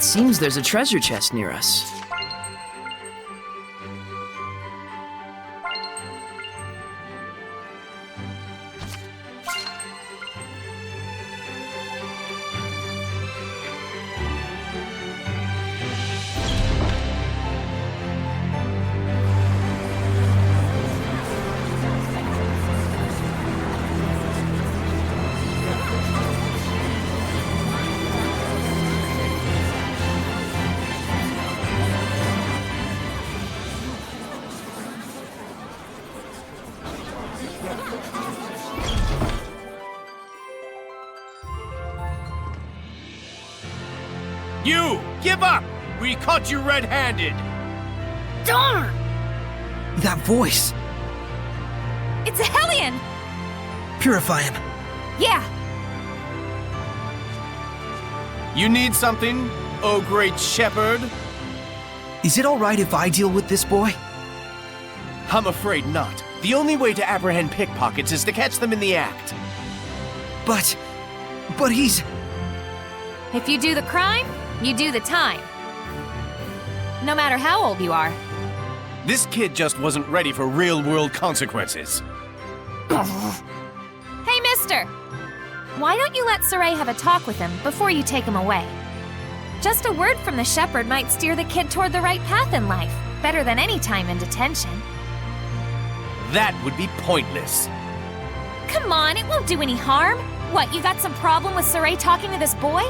It seems there's a treasure chest near us. You! Give up! We caught you red-handed! Darn! That voice! It's a Hellion! Purify him. Yeah. You need something, oh great Sheperd? Is it alright if I deal with this boy? I'm afraid not. The only way to apprehend pickpockets is to catch them in the act. But he's... If you do the crime, you do the time. No matter how old you are. This kid just wasn't ready for real-world consequences. Hey, mister! Why don't you let Saray have a talk with him before you take him away? Just a word from the Sheperd might steer the kid toward the right path in life, better than any time in detention. That would be pointless. Come on, it won't do any harm. What, you got some problem with Saray talking to this boy?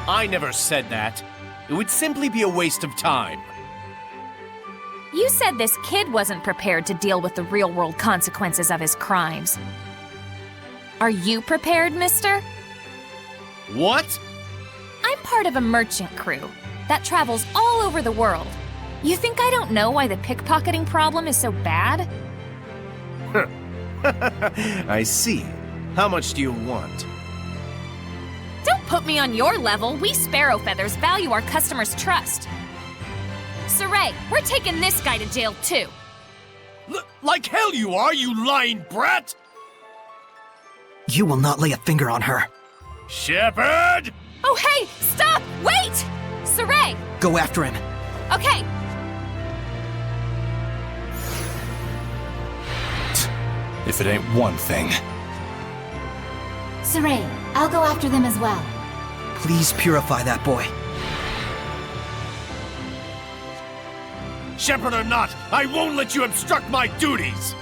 I never said that. It would simply be a waste of time. You said this kid wasn't prepared to deal with the real-world consequences of his crimes. Are you prepared, mister? What? I'm part of a merchant crew that travels all over the world. You think I don't know why the pickpocketing problem is so bad? I see. How much do you want? Don't put me on your level. We Sparrow Feathers value our customers' trust. Saray, we're taking this guy to jail too. Like hell you are, you lying brat! You will not lay a finger on her. Sheperd! Oh hey, stop! Wait! Saray! Go after him. Okay. If it ain't one thing. Saray, I'll go after them as well. Please purify that boy. Sheperd or not, I won't let you obstruct my duties!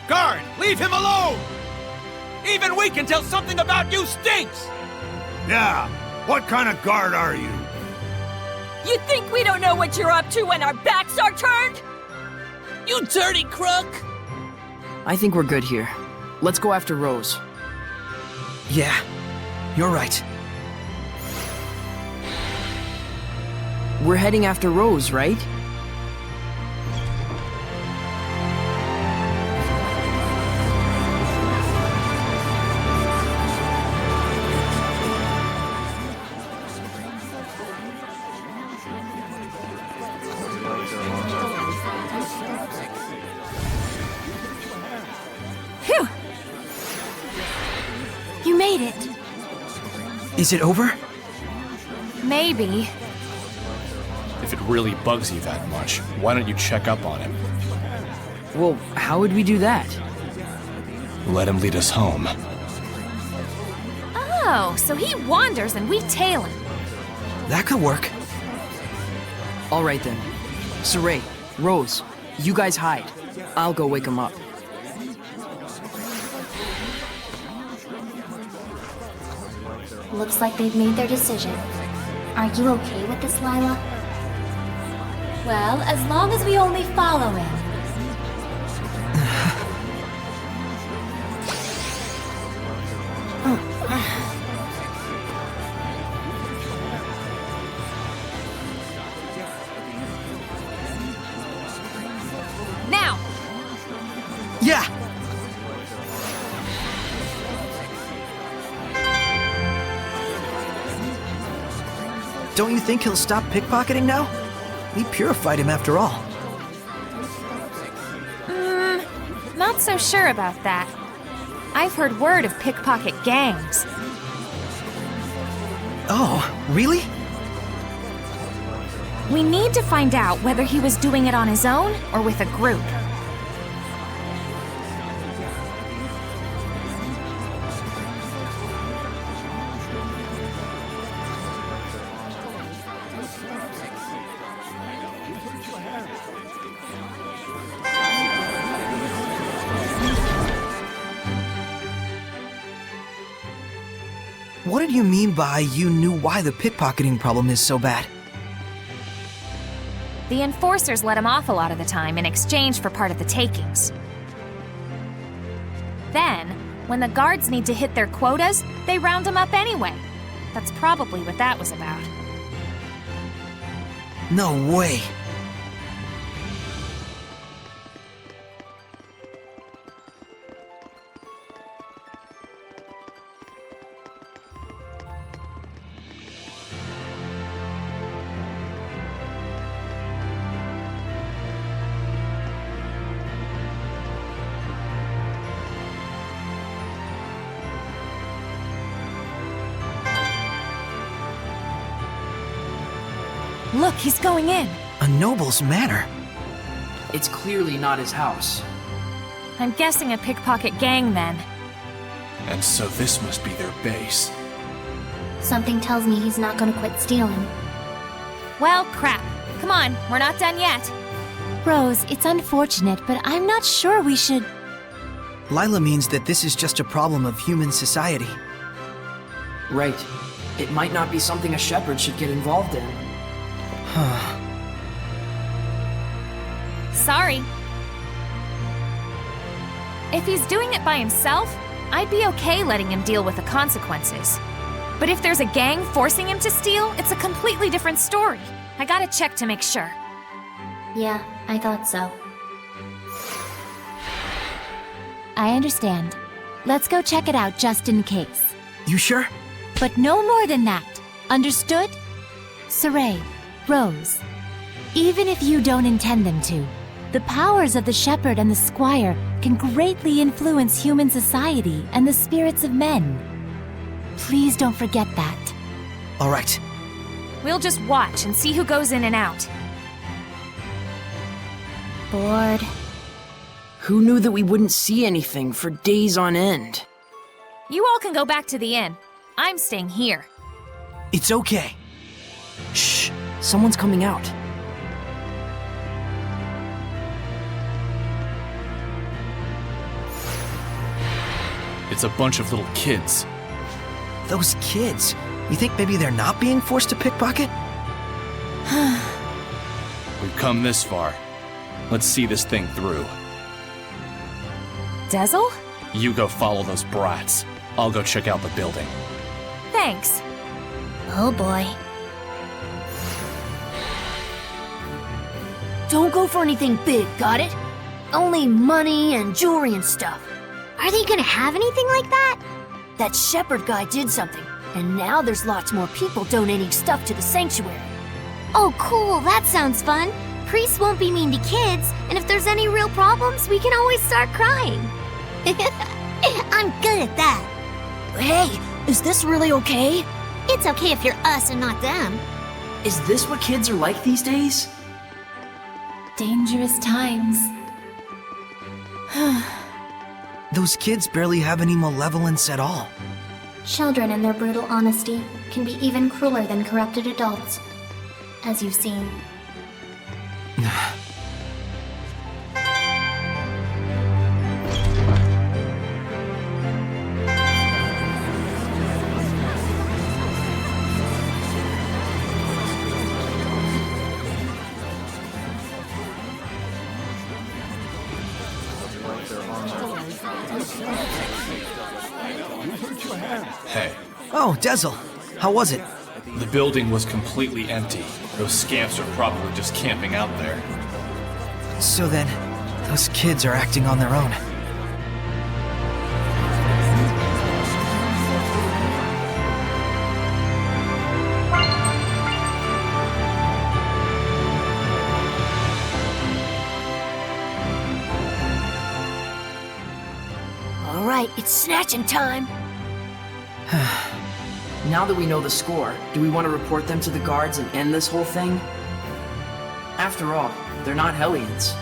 Guard, leave him alone! Even we can tell something about you stinks! Yeah, what kind of guard are you? You think we don't know what you're up to when our backs are turned? You dirty crook! I think we're good here. Let's go after Rose. Yeah, you're right. We're heading after Rose, right? Phew! You made it. Is it over? Maybe. If it really bugs you that much, why don't you check up on him? Well, how would we do that? Let him lead us home. Oh, so he wanders and we tail him. That could work. All right then. Saray, Rose, you guys hide. I'll go wake him up. Looks like they've made their decision. Are you okay with this, Lailah? Well, as long as we only follow him. Now! Yeah! Don't you think he'll stop pickpocketing now? We purified him after all. Not so sure about that. I've heard word of pickpocket gangs. Oh, really? We need to find out whether he was doing it on his own or with a group. What did you mean by you knew why the pickpocketing problem is so bad? The enforcers let him off a lot of the time in exchange for part of the takings. Then, when the guards need to hit their quotas, they round him up anyway. That's probably what that was about. No way. Look, he's going in. A noble's manor? It's clearly not his house. I'm guessing a pickpocket gang then. And so this must be their base. Something tells me he's not gonna quit stealing. Well, crap. Come on, we're not done yet. Rose, it's unfortunate, but I'm not sure we should... Lailah means that this is just a problem of human society. Right. It might not be something a Sheperd should get involved in. Sorry. If he's doing it by himself, I'd be okay letting him deal with the consequences. But if there's a gang forcing him to steal, it's a completely different story. I gotta check to make sure. Yeah, I thought so. I understand. Let's go check it out just in case. You sure? But no more than that. Understood? Saray, Rose, even if you don't intend them to, the powers of the Sheperd and the Squire can greatly influence human society and the spirits of men. Please don't forget that. All right. We'll just watch and see who goes in and out. Bored. Who knew that we wouldn't see anything for days on end? You all can go back to the inn. I'm staying here. It's okay. Shh! Someone's coming out. It's a bunch of little kids. Those kids. You think maybe they're not being forced to pickpocket? We've come this far. Let's see this thing through. Dezel? You go follow those brats. I'll go check out the building. Thanks. Oh boy. Don't go for anything big, got it? Only money and jewelry and stuff. Are they gonna have anything like that? That Sheperd guy did something, and now there's lots more people donating stuff to the sanctuary. Oh cool, that sounds fun. Priests won't be mean to kids, and if there's any real problems, we can always start crying. I'm good at that. Hey, is this really okay? It's okay if you're us and not them. Is this what kids are like these days? Dangerous times. Those kids barely have any malevolence at all. Children and their brutal honesty can be even crueler than corrupted adults, as you've seen. Hey, Oh, Dezel. How was it? the building was completely empty. Those scamps are probably just camping out there. So then, those kids are acting on their own. All right, it's snatching time. Now that we know the score, do we want to report them to the guards and end this whole thing? After all, they're not Hellions.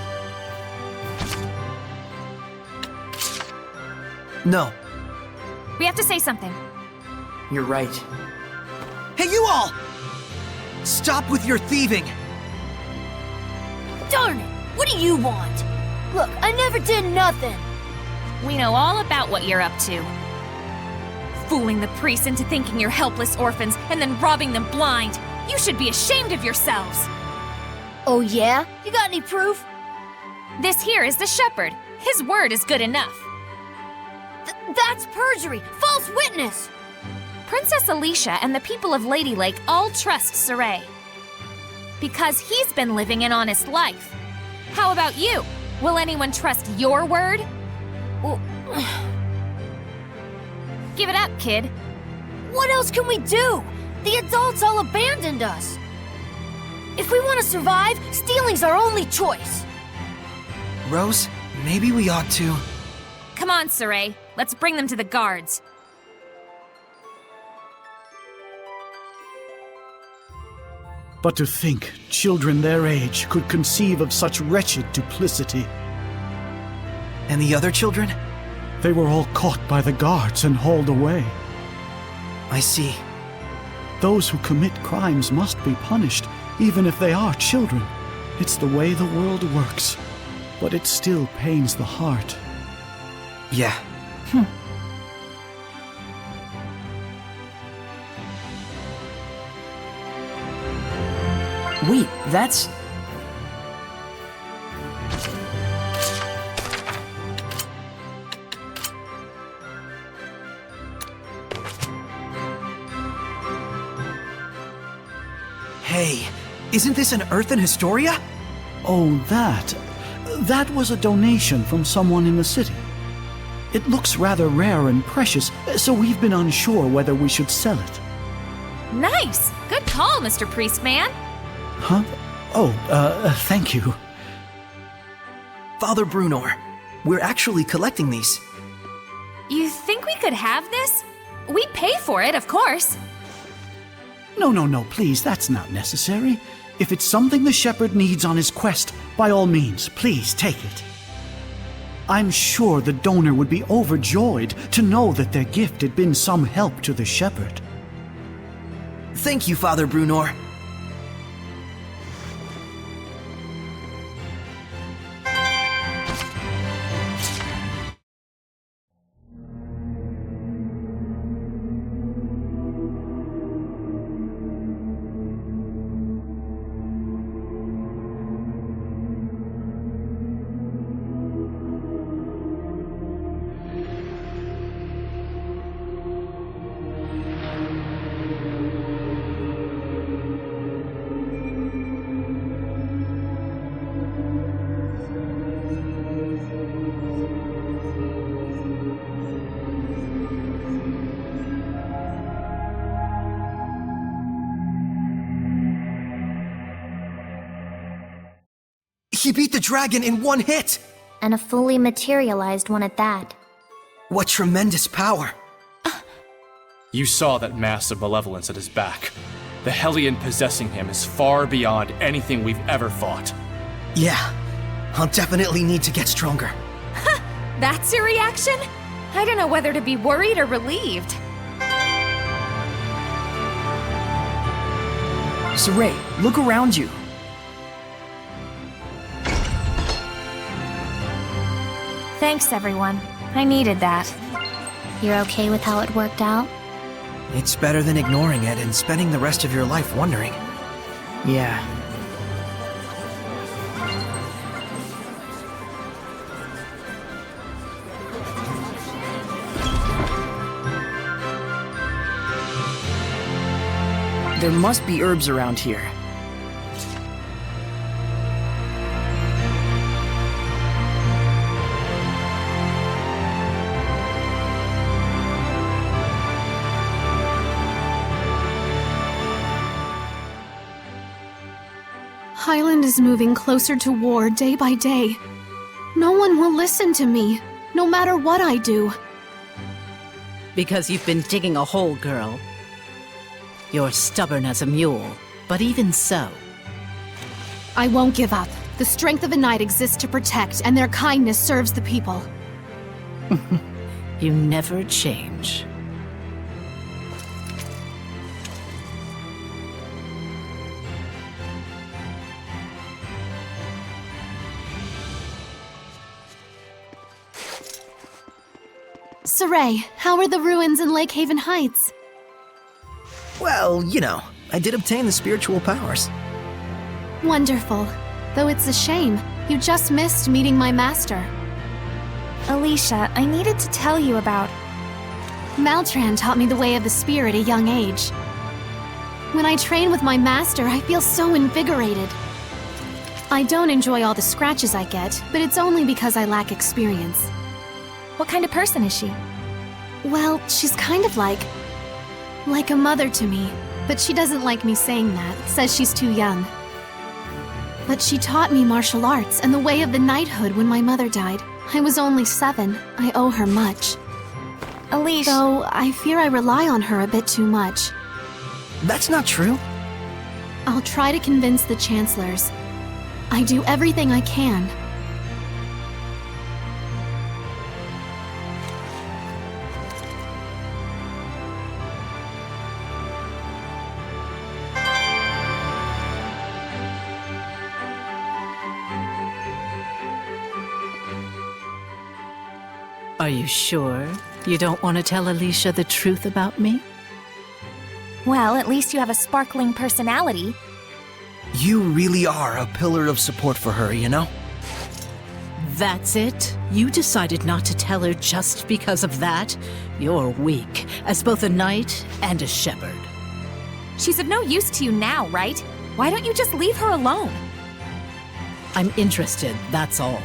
No. We have to say something. You're right. Hey, you all! Stop with your thieving! Darn it! What do you want? Look, I never did nothing. We know all about what you're up to. Fooling the priests into thinking you're helpless orphans and then robbing them blind. You should be ashamed of yourselves. Oh yeah? You got any proof? This here is the Sheperd. His word is good enough. That's perjury! False witness! Princess Alicia and the people of Lady Lake all trust Saray. Because he's been living an honest life. How about you? Will anyone trust your word? Well, Give it up, kid. what else can we do? The adults all abandoned us. If we want to survive, stealing's our only choice. Rose, maybe we ought to... Come on, Saray. Let's bring them to the guards. But to think children their age could conceive of such wretched duplicity. And the other children? They were all caught by the guards and hauled away. I see. Those who commit crimes must be punished, even if they are children. It's the way the world works. But it still pains the heart. Yeah. Wait, that's... Hey, isn't this an Earthen Historia? Oh, that. That was a donation from someone in the city. It looks rather rare and precious, so we've been unsure whether we should sell it. Nice! Good call, Mr. Priestman. Huh? Oh, thank you. Father Brunor, we're actually collecting these. You think we could have this? We pay for it, of course. No, please, that's not necessary. If it's something the Sheperd needs on his quest, by all means, please take it. I'm sure the donor would be overjoyed to know that their gift had been some help to the Sheperd. Thank you, Father Brunor. He beat the dragon in one hit! And a fully materialized one at that. What tremendous power! You saw that mass of malevolence at his back. The Hellion possessing him is far beyond anything we've ever fought. Yeah, I'll definitely need to get stronger. That's your reaction? I don't know whether to be worried or relieved. Saray, look around you. Thanks, everyone. I needed that. You're okay with how it worked out? It's better than ignoring it and spending the rest of your life wondering. Yeah. There must be herbs around here. Highland is moving closer to war day by day. No one will listen to me, no matter what I do. Because you've been digging a hole, girl. You're stubborn as a mule, but even so. I won't give up. The strength of a knight exists to protect, and their kindness serves the people. You never change. Saray, how are the ruins in Lake Haven Heights? Well, you know, I did obtain the spiritual powers. Wonderful. Though it's a shame, you just missed meeting my master. Alicia, I needed to tell you about... Maltran taught me the way of the spear at a young age. When I train with my master, I feel so invigorated. I don't enjoy all the scratches I get, but it's only because I lack experience. What kind of person is she? Well, she's kind of like a mother to me, but she doesn't like me saying that, says she's too young. But she taught me martial arts and the way of the knighthood when my mother died. I was only 7. I owe her much. Alicia... Though I fear I rely on her a bit too much. That's not true. I'll try to convince the chancellors. I do everything I can. Are you sure you don't want to tell Alicia the truth about me? Well, at least you have a sparkling personality. You really are a pillar of support for her, you know? That's it? You decided not to tell her just because of that? You're weak, as both a knight and a shepherd. She's of no use to you now, right? Why don't you just leave her alone? I'm interested, that's all.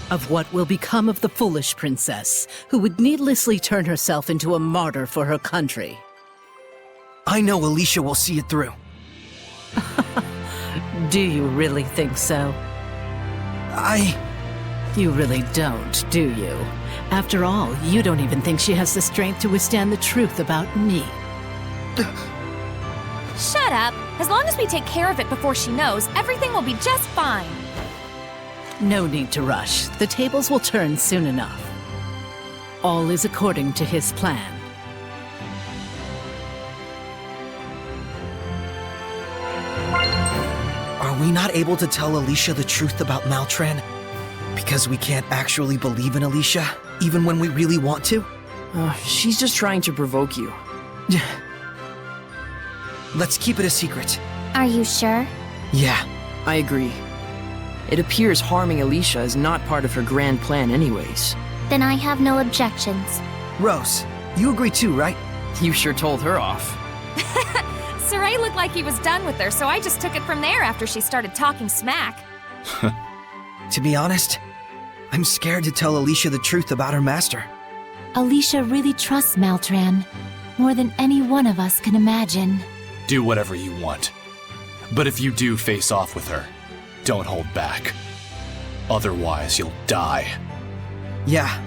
Of what will become of the foolish princess, who would needlessly turn herself into a martyr for her country. I know Alicia will see it through. Do you really think so? You really don't, do you? After all, you don't even think she has the strength to withstand the truth about me. Shut up! As long as we take care of it before she knows, everything will be just fine. No need to rush. The tables will turn soon enough. All is according to his plan. Are we not able to tell Alicia the truth about Maltran? Because we can't actually believe in Alicia, even when we really want to? She's just trying to provoke you. Let's keep it a secret. Are you sure? Yeah, I agree. It appears harming Alicia is not part of her grand plan anyways. Then I have no objections. Rose, you agree too, right? You sure told her off. Saray looked like he was done with her, so I just took it from there after she started talking smack. To be honest, I'm scared to tell Alicia the truth about her master. Alicia really trusts Maltran, more than any one of us can imagine. Do whatever you want. But if you do face off with her, don't hold back. Otherwise, you'll die. Yeah,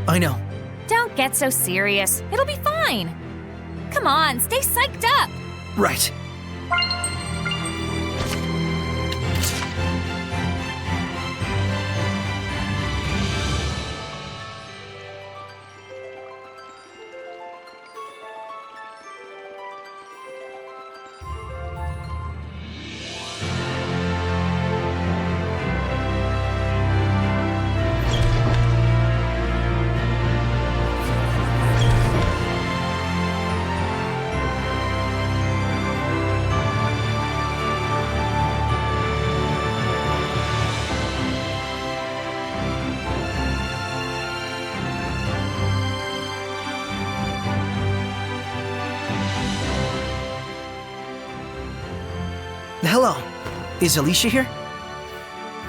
I know. Don't get so serious. It'll be fine. Come on, stay psyched up. Right. Hello. Is Alicia here?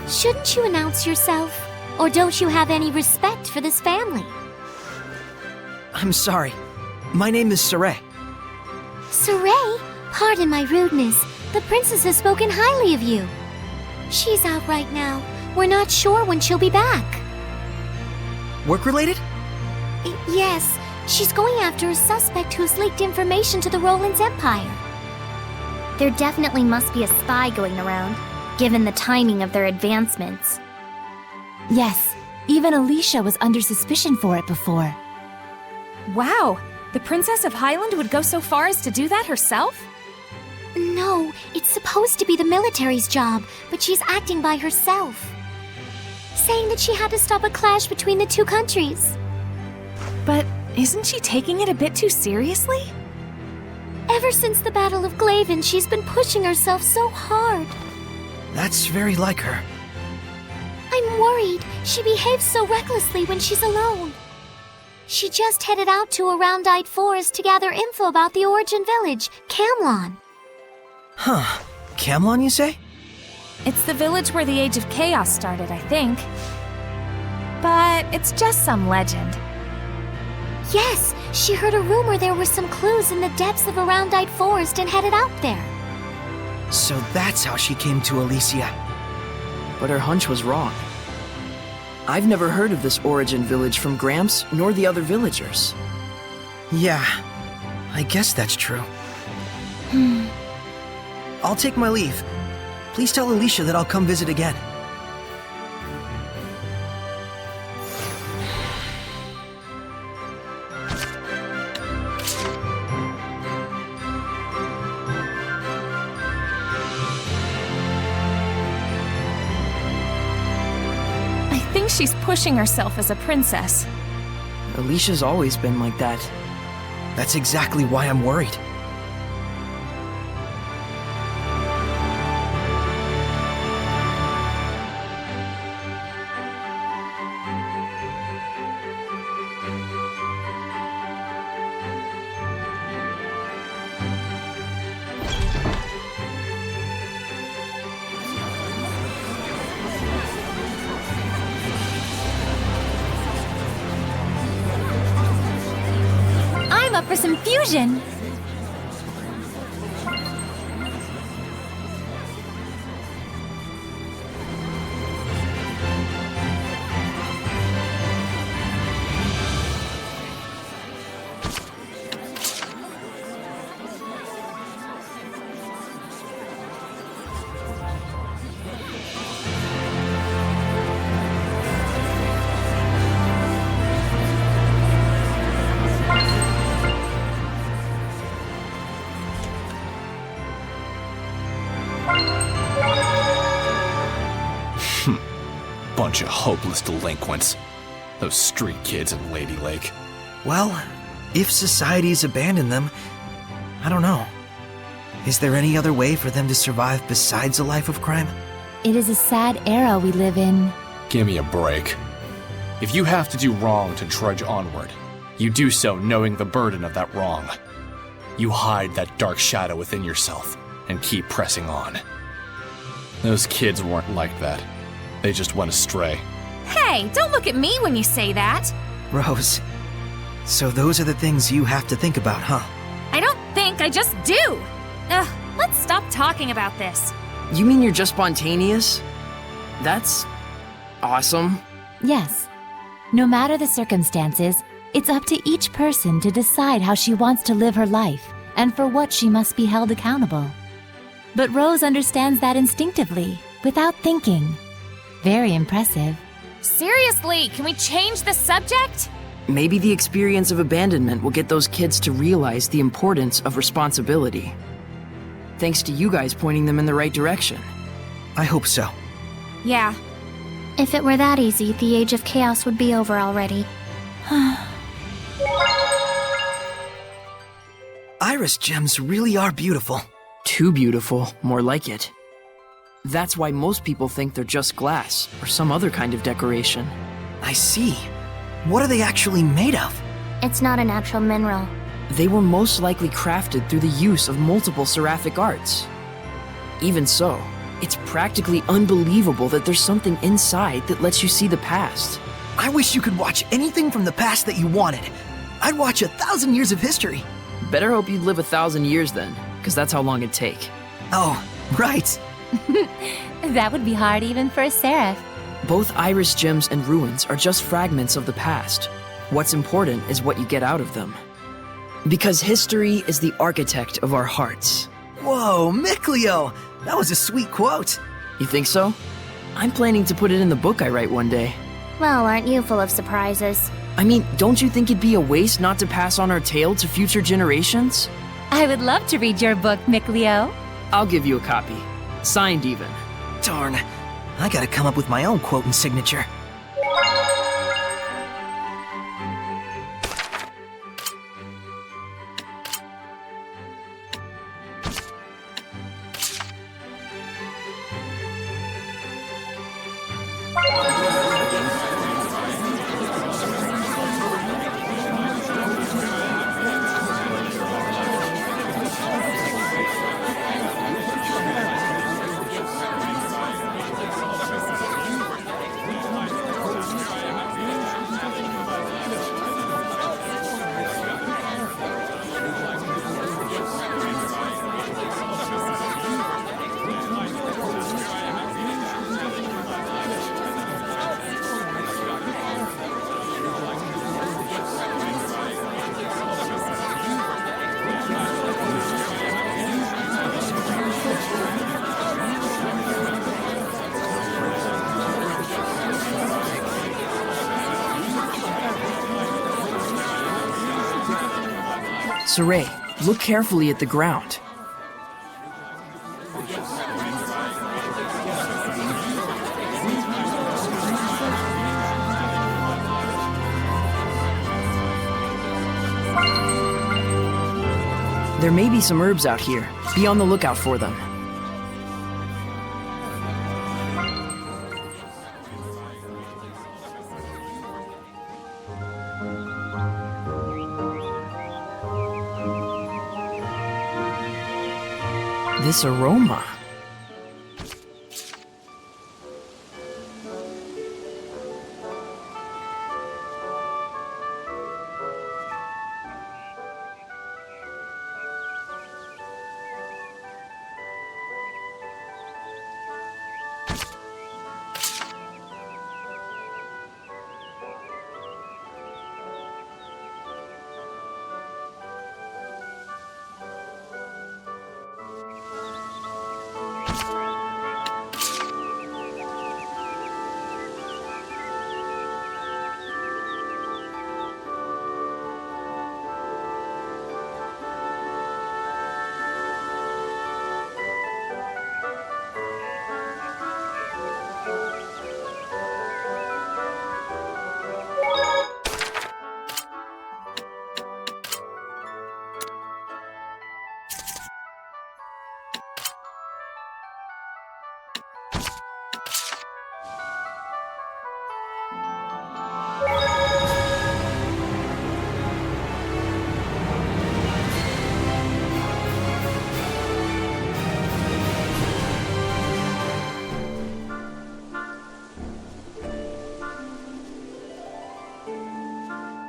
Shouldn't you announce yourself? Or don't you have any respect for this family? I'm sorry. My name is Saray. Saray? Pardon my rudeness. The princess has spoken highly of you. She's out right now. We're not sure when she'll be back. Work-related? Yes. She's going after a suspect who's leaked information to the Roland's Empire. There definitely must be a spy going around, given the timing of their advancements. Yes, even Alicia was under suspicion for it before. Wow, the Princess of Highland would go so far as to do that herself? No, it's supposed to be the military's job, but she's acting by herself. Saying that she had to stop a clash between the two countries. But isn't she taking it a bit too seriously? Ever since the Battle of Glaven, she's been pushing herself so hard. That's very like her. I'm worried. She behaves so recklessly when she's alone. She just headed out to a round-eyed forest to gather info about the origin village, Camlon. Huh. Camlon, you say? It's the village where the Age of Chaos started, I think. But it's just some legend. Yes, she heard a rumor there were some clues in the depths of a round-eyed forest and headed out there. So that's how she came to Alicia. But her hunch was wrong. I've never heard of this origin village from Gramps nor the other villagers. Yeah, I guess that's true. I'll take my leave. Please tell Alicia that I'll come visit again. I think she's pushing herself as a princess. Alicia's always been like that. That's exactly why I'm worried. Up for some fusion! Bunch of hopeless delinquents. Those street kids in Lady Lake. Well, if society's abandoned them, I don't know. Is there any other way for them to survive besides a life of crime? It is a sad era we live in. Give me a break. If you have to do wrong to trudge onward, you do so knowing the burden of that wrong. You hide that dark shadow within yourself and keep pressing on. Those kids weren't like that. They just went astray. Hey, don't look at me when you say that! Rose, so those are the things you have to think about, huh? I don't think, I just do! Ugh, let's stop talking about this. You mean you're just spontaneous? That's awesome. Yes. No matter the circumstances, it's up to each person to decide how she wants to live her life and for what she must be held accountable. But Rose understands that instinctively, without thinking. Very impressive. Seriously, can we change the subject? Maybe the experience of abandonment will get those kids to realize the importance of responsibility. Thanks to you guys pointing them in the right direction. I hope so. Yeah. If it were that easy, the Age of Chaos would be over already. Iris gems really are beautiful. Too beautiful, more like it. That's why most people think they're just glass, or some other kind of decoration. I see. What are they actually made of? It's not a natural mineral. They were most likely crafted through the use of multiple seraphic arts. Even so, it's practically unbelievable that there's something inside that lets you see the past. I wish you could watch anything from the past that you wanted. I'd watch 1,000 years of history. Better hope you'd live 1,000 years then, because that's how long it'd take. Oh, right. That would be hard even for a seraph. Both Iris gems and ruins are just fragments of the past. What's important is what you get out of them. Because history is the architect of our hearts. Whoa, Mikleo! That was a sweet quote. You think so? I'm planning to put it in the book I write one day. Well, aren't you full of surprises? I mean, don't you think it'd be a waste not to pass on our tale to future generations? I would love to read your book, Mikleo. I'll give you a copy. Signed even. Darn, I gotta come up with my own quote and signature. Saray, look carefully at the ground. There may be some herbs out here. Be on the lookout for them. This aroma.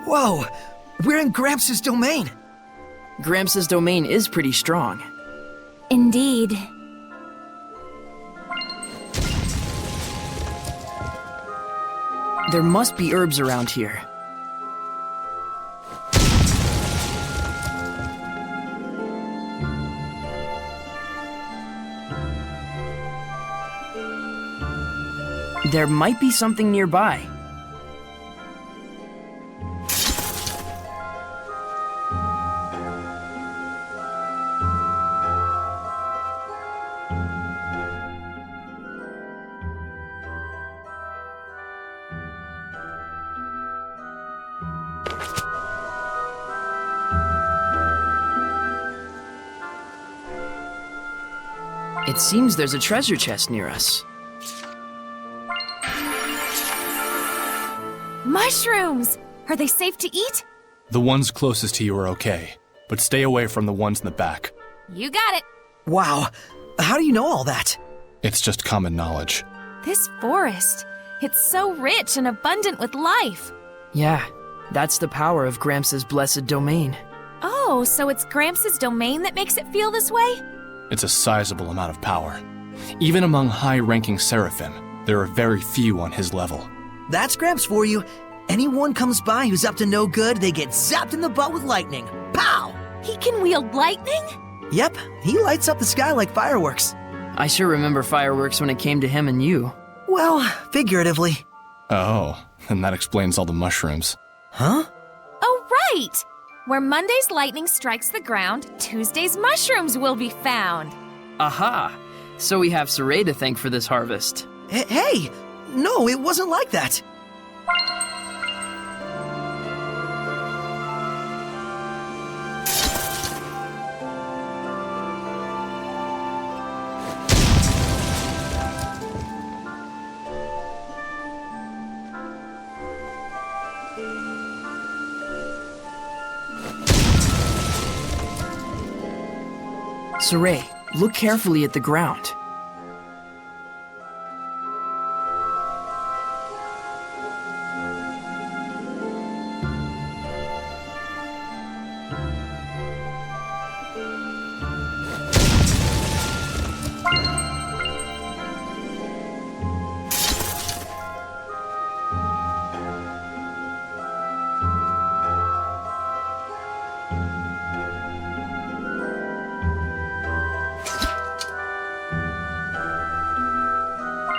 Whoa! We're in Gramps' domain! Gramps' domain is pretty strong. Indeed. There must be herbs around here. There might be something nearby. It seems there's a treasure chest near us. Mushrooms! Are they safe to eat? The ones closest to you are okay, but stay away from the ones in the back. You got it. Wow, how do you know all that? It's just common knowledge. This forest, it's so rich and abundant with life. Yeah, that's the power of Gramps' blessed domain. Oh, so it's Gramps' domain that makes it feel this way? It's a sizable amount of power. Even among high-ranking Seraphim, there are very few on his level. That's Gramps for you. Anyone comes by who's up to no good, they get zapped in the butt with lightning. Pow! He can wield lightning? Yep, he lights up the sky like fireworks. I sure remember fireworks when it came to him and you. Well, figuratively. Oh, then that explains all the mushrooms. Huh? Oh, right! Where Monday's lightning strikes the ground, Tuesday's mushrooms will be found. Aha! So we have Saray to thank for this harvest. Hey! No, it wasn't like that. Saray, look carefully at the ground.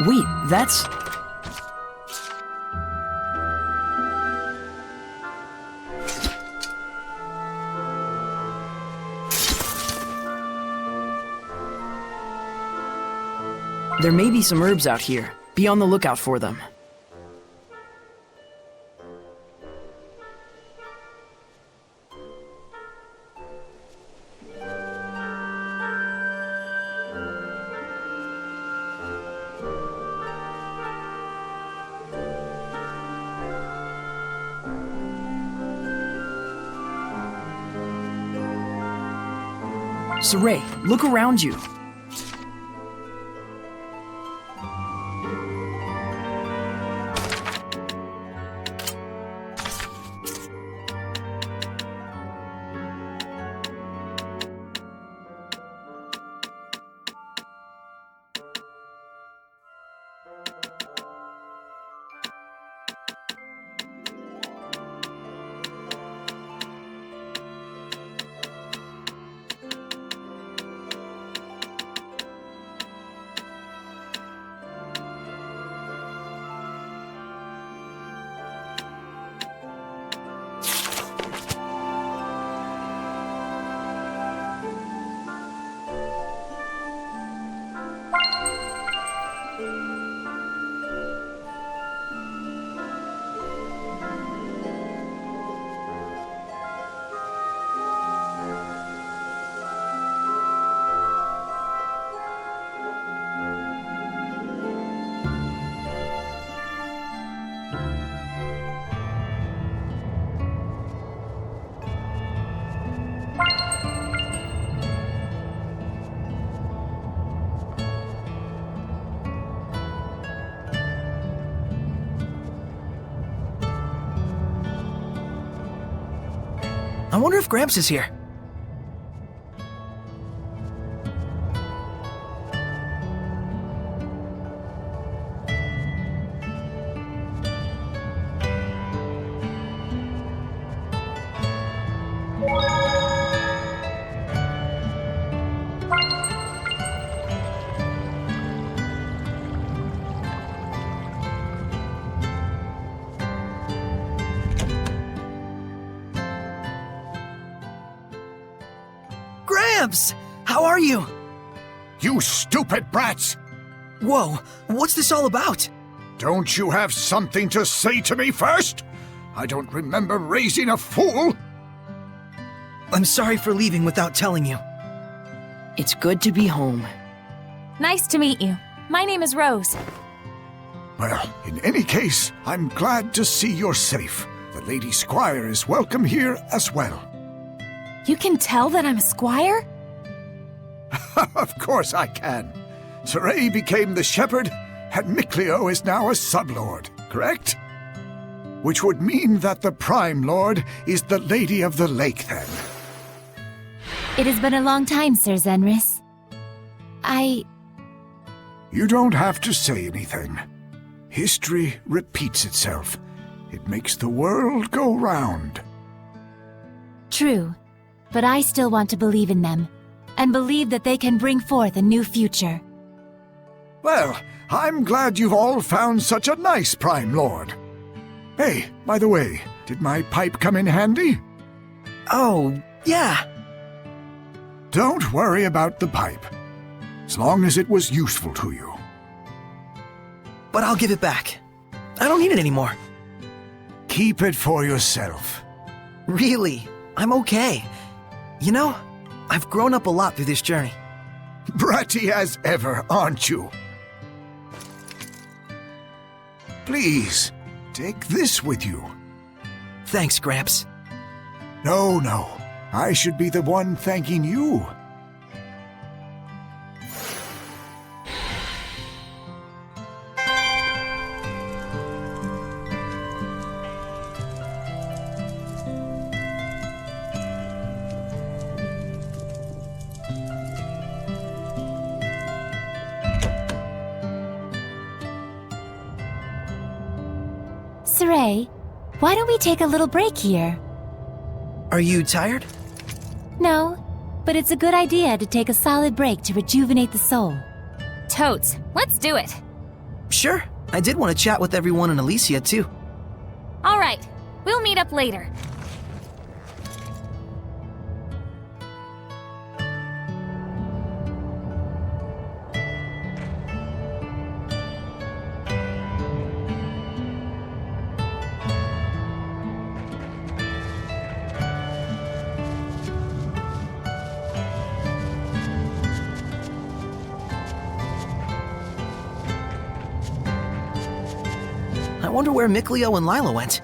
Wait, that's... There may be some herbs out here. Be on the lookout for them. Saray, look around you. I wonder if Gramps is here. Gramps! How are you? You stupid brats! Whoa, what's this all about? Don't you have something to say to me first? I don't remember raising a fool! I'm sorry for leaving without telling you. It's good to be home. Nice to meet you. My name is Rose. Well, in any case, I'm glad to see you're safe. The Lady Squire is welcome here as well. You can tell that I'm a squire? Of course I can. Saray became the Sheperd, and Mikleo is now a sublord, correct? Which would mean that the Prime Lord is the Lady of the Lake, then. It has been a long time, Sir Zenris. You don't have to say anything. History repeats itself. It makes the world go round. True, but I still want to believe in them, and believe that they can bring forth a new future. Well, I'm glad you've all found such a nice Prime Lord. Hey, by the way, did my pipe come in handy? Oh, yeah. Don't worry about the pipe, as long as it was useful to you. But I'll give it back. I don't need it anymore. Keep it for yourself. Really, I'm okay. You know, I've grown up a lot through this journey. Bratty as ever, aren't you? Please, take this with you. Thanks, Gramps. No. I should be the one thanking you. Saray, why don't we take a little break here? Are you tired? No, but it's a good idea to take a solid break to rejuvenate the soul. Totes, let's do it. Sure. I did want to chat with everyone in Elysia, too. All right, we'll meet up later. I wonder where Mikleo and Lailah went.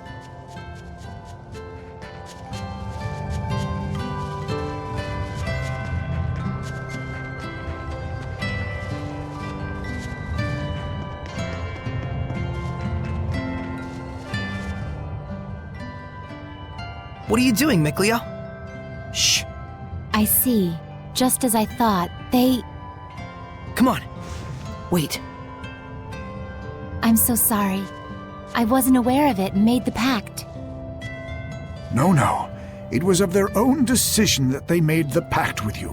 What are you doing, Mikleo? Shh. I see. Just as I thought, Come on. Wait. I'm so sorry. I wasn't aware of it and made the pact. No. It was of their own decision that they made the pact with you.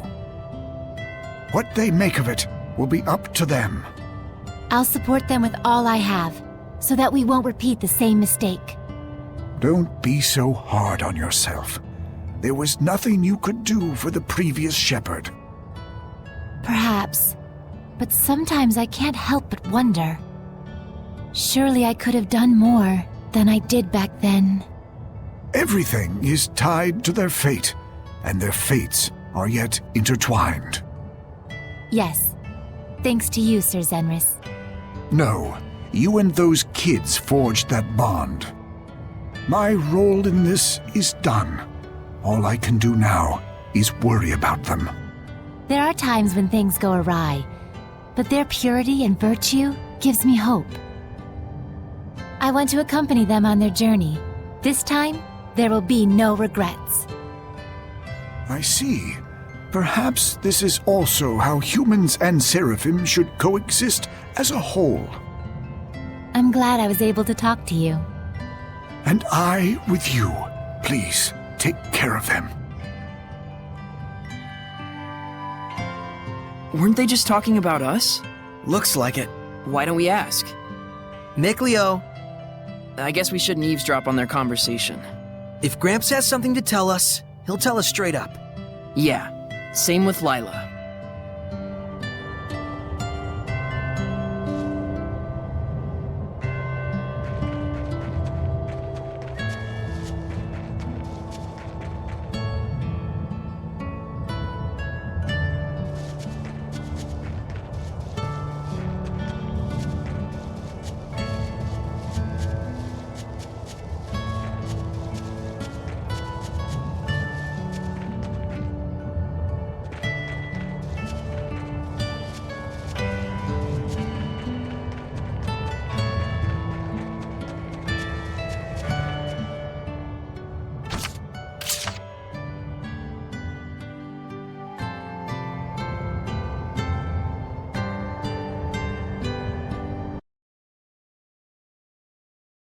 What they make of it will be up to them. I'll support them with all I have, so that we won't repeat the same mistake. Don't be so hard on yourself. There was nothing you could do for the previous Sheperd. Perhaps, but sometimes I can't help but wonder. Surely I could have done more than I did back then. Everything is tied to their fate, and their fates are yet intertwined. Yes, thanks to you, Sir Zenris. No, you and those kids forged that bond. My role in this is done. All I can do now is worry about them. There are times when things go awry, but their purity and virtue gives me hope. I want to accompany them on their journey. This time, there will be no regrets. I see. Perhaps this is also how humans and Seraphim should coexist as a whole. I'm glad I was able to talk to you. And I with you. Please, take care of them. Weren't they just talking about us? Looks like it. Why don't we ask? Mikleo, I guess we shouldn't eavesdrop on their conversation. if Gramps has something to tell us, he'll tell us straight up. Yeah, same with Lailah.